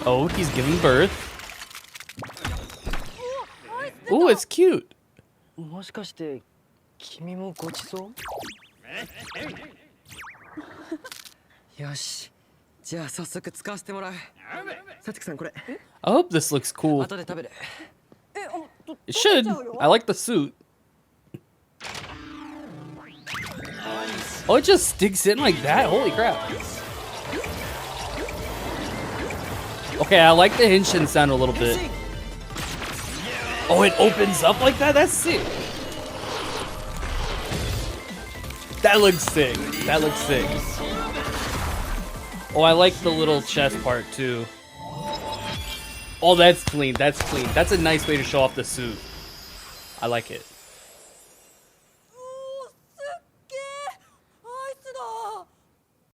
Oh, he's giving birth. Ooh, it's cute. もしかして君もごちそうよしじゃあ早速使わせてもらうさちかさんこれ I hope this looks cool. 後で食べる It should. I like the suit. Oh, it just sticks in like that? Holy crap. Okay, I like the Henshin sound a little bit. Oh, it opens up like that? That's sick. That looks sick. That looks sick. Oh, I like the little chest part too. Oh, that's clean. That's clean. That's a nice way to show off the suit. I like it.